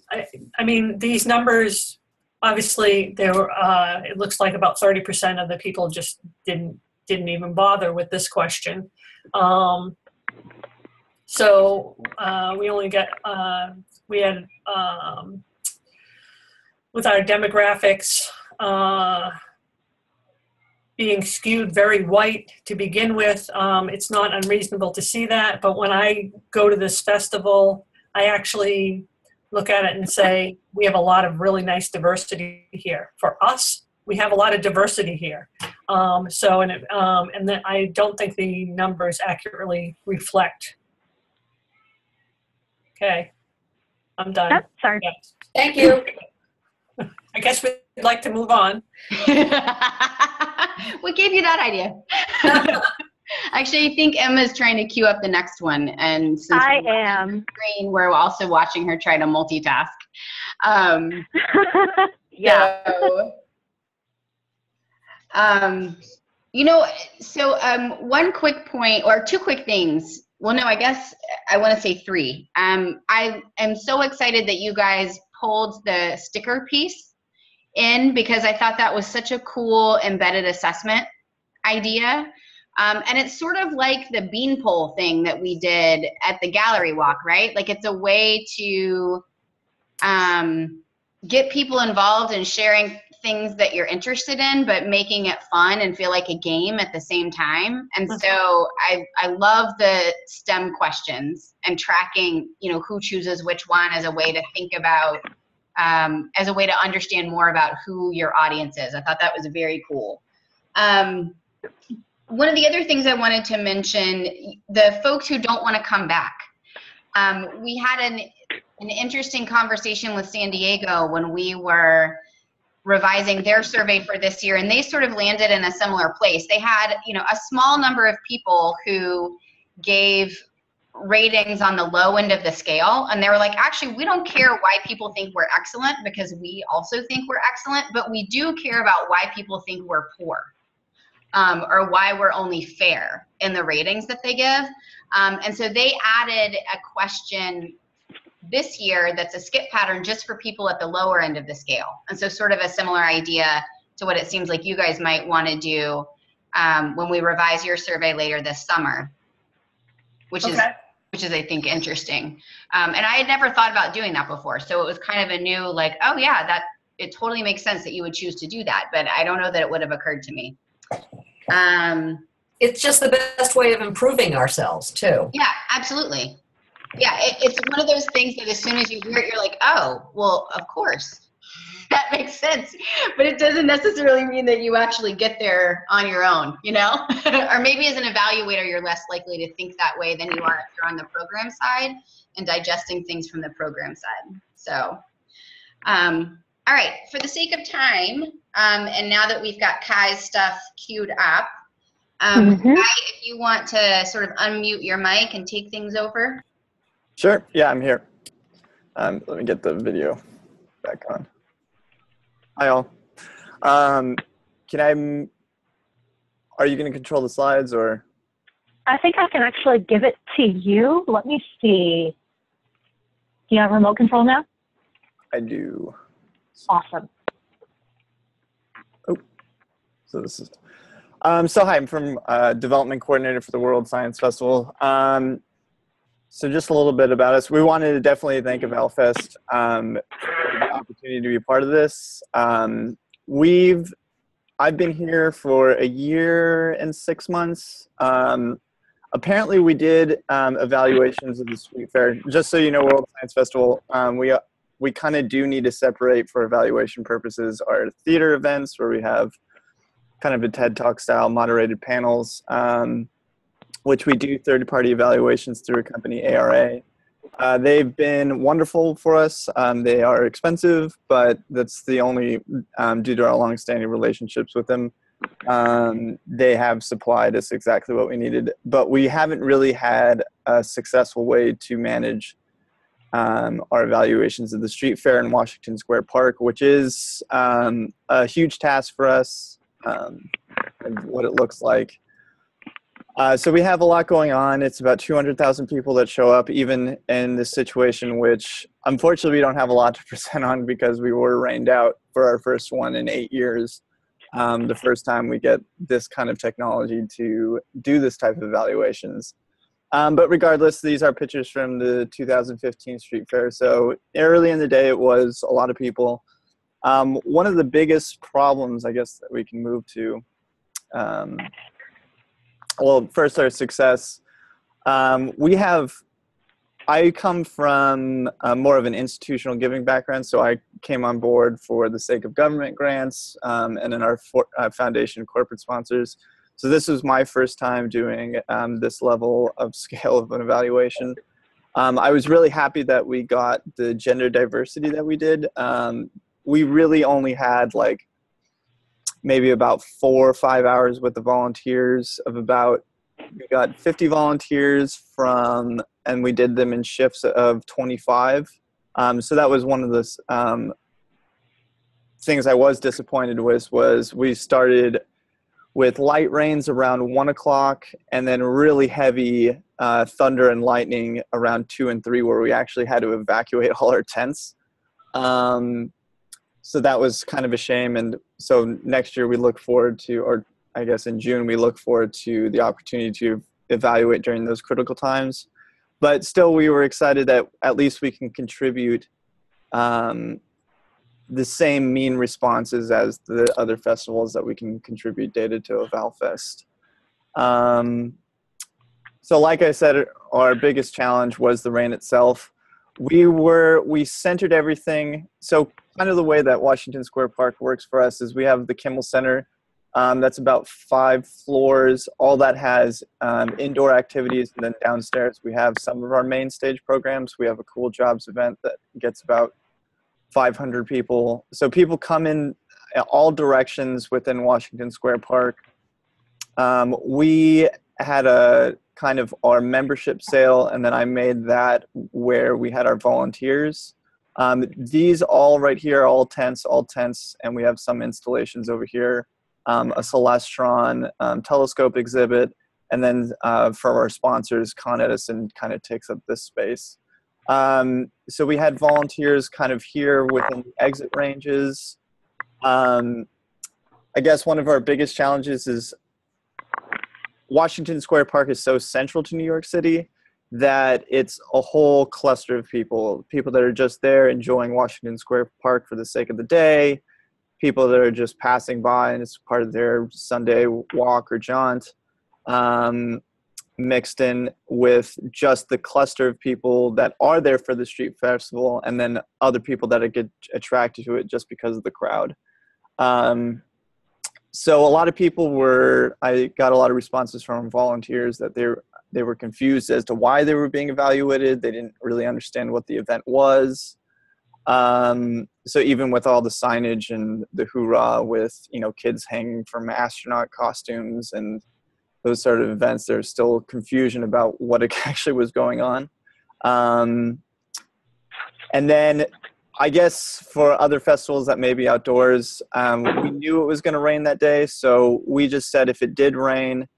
I mean, these numbers, obviously, there were, it looks like about 30% of the people just didn't even bother with this question. So we only get, we had, with our demographics being skewed very white to begin with, it's not unreasonable to see that. But when I go to this festival, I actually look at it and say, we have a lot of really nice diversity here. For us, we have a lot of diversity here. And then I don't think the numbers accurately reflect. Okay, I'm done. Oh, sorry. Yeah. Thank you. I guess we'd like to move on. What gave you that idea? Actually, I think Emma's trying to queue up the next one, and since I am. Screen, we're also watching her try to multitask. Yeah. One quick point, or two quick things. Well, no, I guess I want to say three. I am so excited that you guys pulled the sticker piece in because I thought that was such a cool embedded assessment idea. And it's sort of like the beanpole thing that we did at the gallery walk, right? Like it's a way to get people involved in sharing things that you're interested in, but making it fun and feel like a game at the same time. And so I love the STEM questions and tracking, who chooses which one as a way to think about, as a way to understand more about who your audience is. I thought that was very cool. One of the other things I wanted to mention, the folks who don't want to come back. We had an interesting conversation with San Diego when we were revising their survey for this year, and they sort of landed in a similar place. They had, a small number of people who gave ratings on the low end of the scale, and they were like, actually, we don't care why people think we're excellent because we also think we're excellent, but we do care about why people think we're poor. Or why we're only fair in the ratings that they give. And so they added a question this year that's a skip pattern just for people at the lower end of the scale. And so sort of a similar idea to what it seems like you guys might want to do when we revise your survey later this summer, which is, I think, interesting. And I had never thought about doing that before. So it was kind of a new, like, oh yeah, that it totally makes sense that you would choose to do that. But I don't know that it would have occurred to me. It's just the best way of improving ourselves too. Yeah, absolutely. Yeah, it's one of those things that as soon as you hear it, you're like, oh, well, of course. That makes sense. But it doesn't necessarily mean that you actually get there on your own, Or maybe as an evaluator, you're less likely to think that way than you are if you're on the program side and digesting things from the program side. So, all right, for the sake of time, and now that we've got Kai's stuff queued up, Kai, if you want to sort of unmute your mic and take things over. Sure, yeah, I'm here. Let me get the video back on. Hi all. Are you going to control the slides or? I think I can actually give it to you. Let me see. Do you have remote control now? I do. Awesome. Oh, so this is, so hi, I'm from development coordinator for the World Science Festival. So just a little bit about us. We wanted to definitely thank EvalFest for the opportunity to be part of this. I've been here for a year and 6 months. Apparently we did evaluations of the street fair. Just so you know, World Science Festival, we kind of do need to separate for evaluation purposes our theater events where we have kind of a TED Talk style moderated panels, which we do third-party evaluations through a company, ARA. They've been wonderful for us. They are expensive, but that's the only, due to our long-standing relationships with them, they have supplied us exactly what we needed. But we haven't really had a successful way to manage our evaluations of the street fair in Washington Square Park, which is a huge task for us, and what it looks like. So we have a lot going on. It's about 200,000 people that show up, even in this situation, which unfortunately we don't have a lot to present on because we were rained out for our first one in 8 years. The first time we get this kind of technology to do this type of evaluations. But regardless, these are pictures from the 2015 street fair. So early in the day, it was a lot of people. One of the biggest problems, I guess, that we can move to, well, first our success. I come from more of an institutional giving background, so I came on board for the sake of government grants and in our foundation corporate sponsors. So this was my first time doing this level of scale of an evaluation. I was really happy that we got the gender diversity that we did. We really only had like maybe about 4 or 5 hours with the volunteers of we got 50 volunteers and we did them in shifts of 25. So that was one of the things I was disappointed with, was we started with light rains around 1 o'clock and then really heavy thunder and lightning around 2 and 3, where we actually had to evacuate all our tents. So that was kind of a shame. And so next year we look forward to, or I guess in June, we look forward to the opportunity to evaluate during those critical times. But still, we were excited that at least we can contribute the same mean responses as the other festivals that we can contribute data to EvalFest. So like I said, our biggest challenge was the rain itself. We centered everything. So kind of the way that Washington Square Park works for us is we have the Kimmel Center. That's about 5 floors. All that has indoor activities, and then downstairs we have some of our main stage programs. We have a Cool Jobs event that gets about 500 people. So people come in all directions within Washington Square Park. We had a kind of our membership sale, and then I made that where we had our volunteers. These all right here are all tents, and we have some installations over here. A Celestron telescope exhibit, and then for our sponsors, Con Edison kind of takes up this space. So we had volunteers kind of here within the exit ranges. I guess one of our biggest challenges is Washington Square Park is so central to New York City that it's a whole cluster of people that are just there enjoying Washington Square Park for the sake of the day, people that are just passing by and it's part of their Sunday walk or jaunt, mixed in with just the cluster of people that are there for the street festival, and then other people that get attracted to it just because of the crowd. So a lot of people I got a lot of responses from volunteers that they were confused as to why they were being evaluated. They didn't really understand what the event was. So even with all the signage and the hoorah with, kids hanging from astronaut costumes and those sort of events, there's still confusion about what actually was going on. And then I guess for other festivals that may be outdoors, we knew it was going to rain that day. So we just said if it did rain,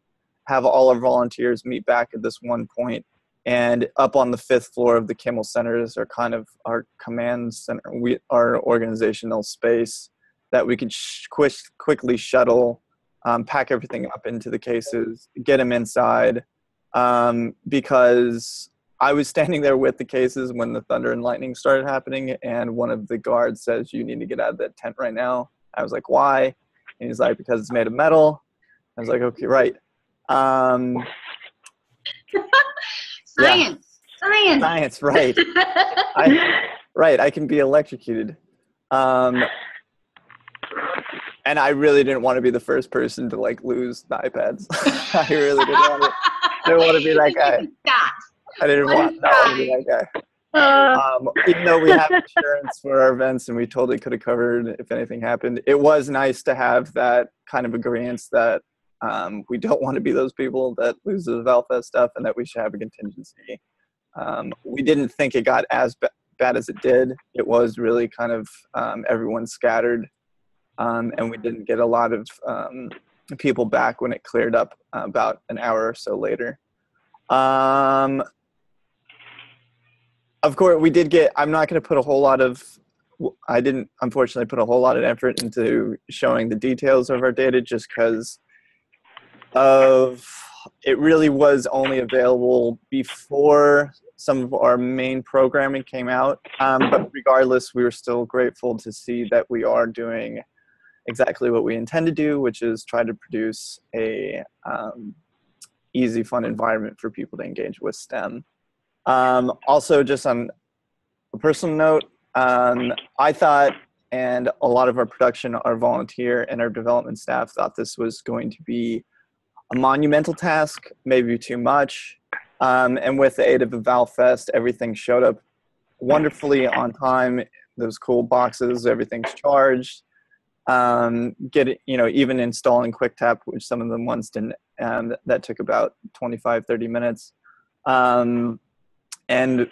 have all our volunteers meet back at this one point. And up on the 5th floor of the Kimmel Centers are kind of our command center, our organizational space that we could quickly shuttle, pack everything up into the cases, get them inside. Because I was standing there with the cases when the thunder and lightning started happening, and one of the guards says, "You need to get out of that tent right now." I was like, "Why?" And he's like, "Because it's made of metal." I was like, "Okay, right." Science, right. Right, I can be electrocuted. And I really didn't want to be the first person to like lose the iPads. I really didn't want to be that guy. I didn't want to be that guy. Even though we have insurance for our events and we totally could have covered if anything happened, it was nice to have that kind of agreement that we don't want to be those people that lose the EvalFest stuff and that we should have a contingency. We didn't think it got as bad as it did. It was really kind of everyone scattered, and we didn't get a lot of people back when it cleared up about an hour or so later. Of course, we did get, I'm not going to put a whole lot of, I didn't unfortunately put a whole lot of effort into showing the details of our data just because it really was only available before some of our main programming came out. But regardless, we were still grateful to see that we are doing exactly what we intend to do, which is try to produce a easy, fun environment for people to engage with STEM. Also, just on a personal note, I thought, and a lot of our production, our volunteer and our development staff thought this was going to be a monumental task, maybe too much. And with the aid of EvalFest, everything showed up wonderfully on time. Those cool boxes, everything's charged. Even installing QuickTap, which some of them ones didn't, that took about 25, 30 minutes. And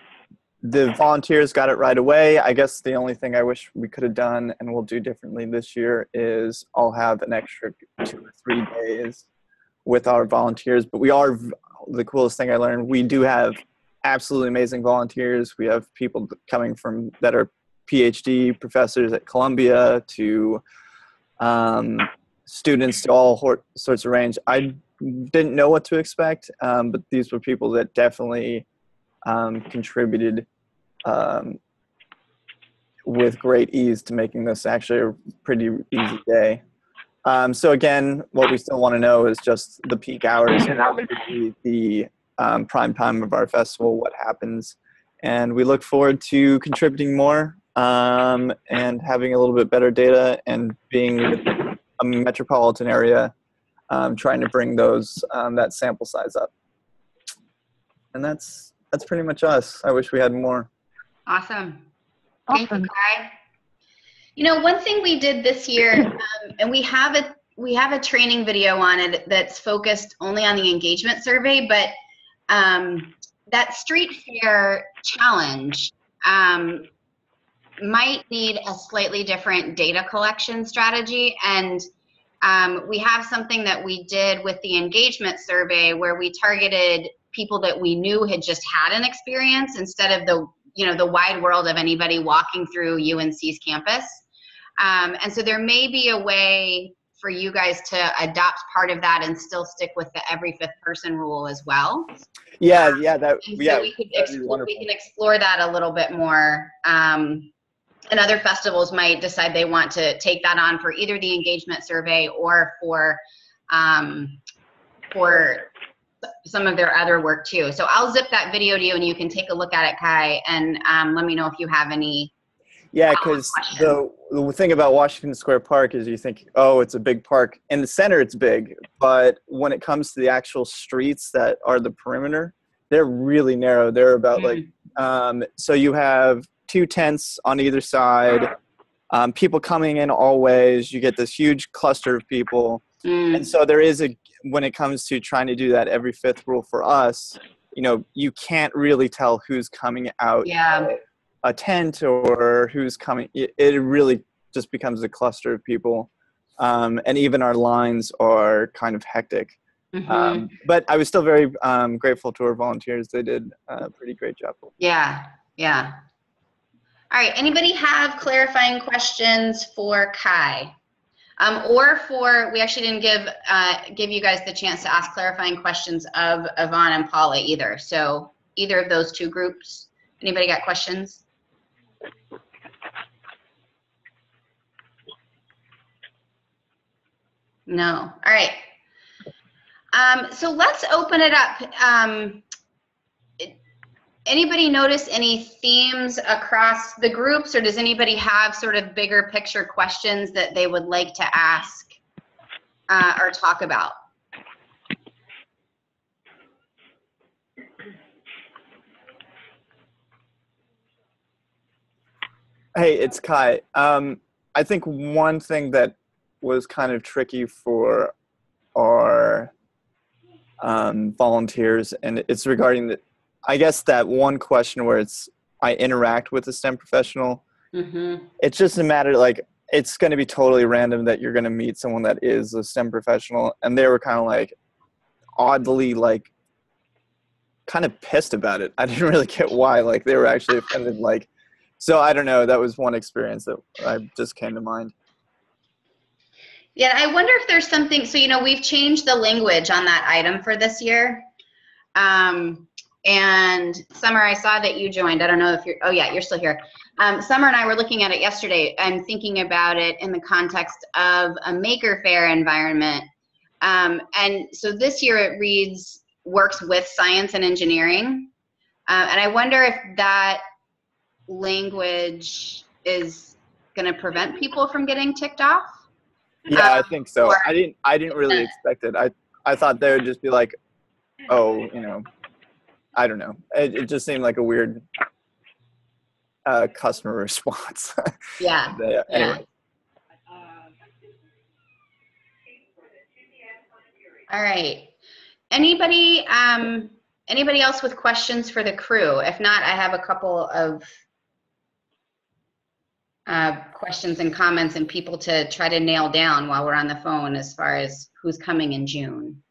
the volunteers got it right away. I guess the only thing I wish we could have done and we'll do differently this year is I'll have an extra 2 or 3 days with our volunteers. But the coolest thing I learned, we do have absolutely amazing volunteers. We have people coming from that are PhD professors at Columbia to students to all sorts of range. I didn't know what to expect, but these were people that definitely contributed with great ease to making this actually a pretty easy day. So again, what we still want to know is just the peak hours and the prime time of our festival, what happens. And we look forward to contributing more and having a little bit better data and being a metropolitan area, trying to bring that sample size up. And that's pretty much us. I wish we had more. Awesome. Thank you, Kai. You know, one thing we did this year, and we have a training video on it that's focused only on the engagement survey, but that street fair challenge might need a slightly different data collection strategy. And we have something that we did with the engagement survey where we targeted people that we knew had just had an experience instead of the wide world of anybody walking through UNC's campus. And so there may be a way for you guys to adopt part of that and still stick with the every 5th person rule as well. We can explore that a little bit more. And other festivals might decide they want to take that on for either the engagement survey or for some of their other work too. So I'll zip that video to you and you can take a look at it, Kai, and let me know if you have any. Yeah, because the thing about Washington Square Park is you think, oh, it's a big park. In the center, it's big. But when it comes to the actual streets that are the perimeter, they're really narrow. They're about so you have 2 tents on either side, people coming in all ways. You get this huge cluster of people. And so there is when it comes to trying to do that every 5th rule for us, you can't really tell who's coming out. A tent or who's coming. It really just becomes a cluster of people, and even our lines are kind of hectic. But I was still very grateful to our volunteers. They did a pretty great job. Yeah. All right, anybody have clarifying questions for Kai? We actually didn't give you guys the chance to ask clarifying questions of Yvonne and Paula either. So either of those 2 groups, anybody got questions? No. All right. So let's open it up. Anybody notice any themes across the groups, or does anybody have sort of bigger picture questions that they would like to ask or talk about? Hey, it's Kai. I think one thing that was kind of tricky for our volunteers, and it's regarding the, I guess that one question where it's, I interact with a STEM professional. Mm-hmm. It's just a matter, like, it's going to be totally random that you're going to meet someone that is a STEM professional. And they were kind of like, oddly, like, kind of pissed about it. I didn't really get why. Like, they were actually offended, like, so I don't know. That was one experience that I just came to mind. Yeah, I wonder if there's something, so, you know, we've changed the language on that item for this year. And Summer, I saw that you joined. I don't know if you're, oh yeah, you're still here. Summer and I were looking at it yesterday and thinking about it in the context of a maker fair environment. And so this year it reads, works with science and engineering. And I wonder if that language is going to prevent people from getting ticked off. Yeah, I think so. I didn't really expect it. I thought they would just be like, oh, you know, I don't know. It just seemed like a weird customer response. Yeah. Anyway. Yeah. All right. Anybody else with questions for the crew? If not, I have a couple of questions and comments and people to try to nail down while we're on the phone as far as who's coming in June.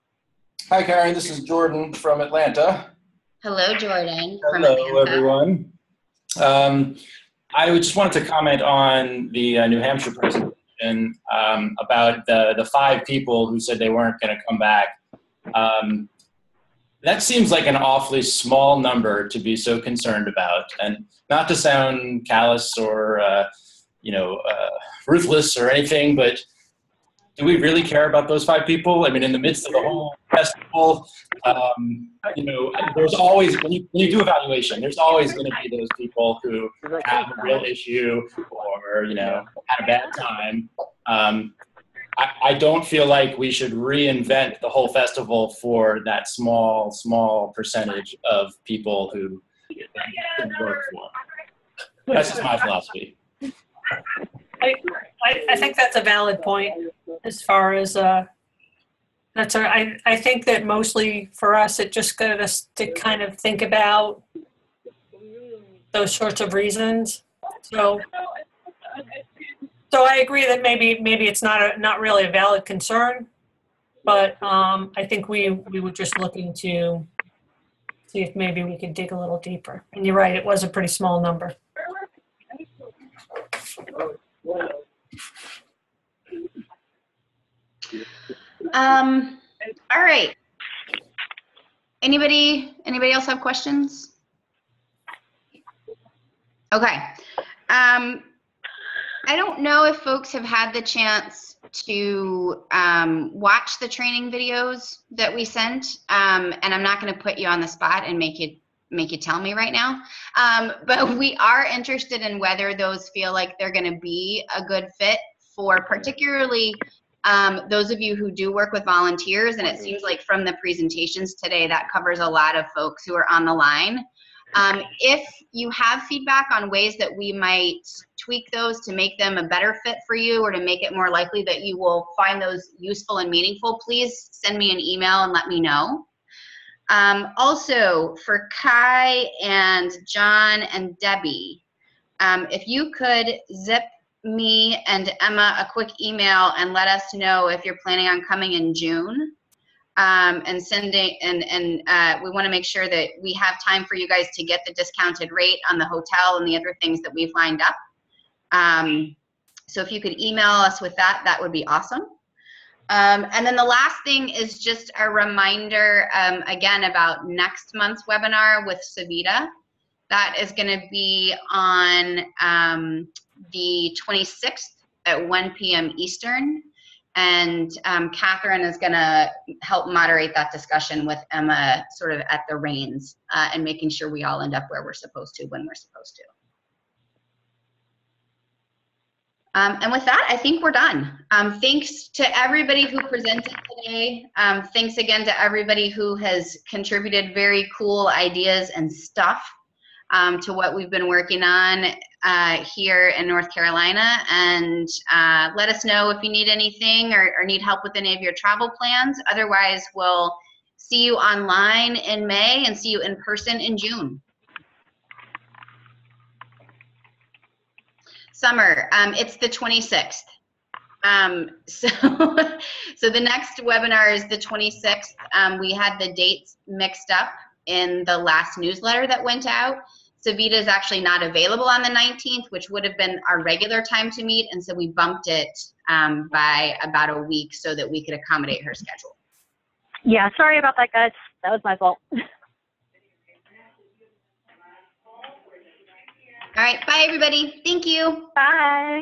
Hi, Karen. This is Jordan from Atlanta. Hello, Jordan. Hello, everyone. I just wanted to comment on the New Hampshire presentation about the 5 people who said they weren't going to come back. That seems like an awfully small number to be so concerned about, and not to sound callous or ruthless or anything, but do we really care about those 5 people? I mean, in the midst of the whole festival, there's always, when you do evaluation, there's always going to be those people who have a real issue or, had a bad time. I don't feel like we should reinvent the whole festival for that small percentage of people who didn't work for. That's just my philosophy. I think that's a valid point as far as I think that mostly for us it just got us to kind of think about those sorts of reasons. So I agree that maybe it's not really a valid concern, but I think we were just looking to see if maybe we could dig a little deeper. And you're right, it was a pretty small number. All right. Anybody else have questions? Okay. I don't know if folks have had the chance to watch the training videos that we sent, and I'm not going to put you on the spot and make you tell me right now, but we are interested in whether those feel like they're going to be a good fit for particularly those of you who do work with volunteers, and it seems like from the presentations today that covers a lot of folks who are on the line. If you have feedback on ways that we might tweak those to make them a better fit for you or to make it more likely that you will find those useful and meaningful, please send me an email and let me know. Also, for Kai and John and Debbie, if you could zip me and Emma a quick email and let us know if you're planning on coming in June. And sending, and we want to make sure that we have time for you guys to get the discounted rate on the hotel and the other things that we've lined up. So if you could email us with that, that would be awesome. And then the last thing is just a reminder, again, about next month's webinar with Savita. That is going to be on the 26th at 1 p.m. Eastern. And Catherine is going to help moderate that discussion with Emma sort of at the reins and making sure we all end up where we're supposed to when we're supposed to. And with that, I think we're done. Thanks to everybody who presented today. Thanks again to everybody who has contributed very cool ideas and stuff to what we've been working on here in North Carolina. And let us know if you need anything or need help with any of your travel plans. Otherwise, we'll see you online in May and see you in person in June. Summer, it's the 26th. So the next webinar is the 26th. We had the dates mixed up in the last newsletter that went out. Savita is actually not available on the 19th, which would have been our regular time to meet, and so we bumped it by about a week so that we could accommodate her schedule. Yeah, sorry about that, guys. That was my fault. All right, bye everybody. Thank you. Bye.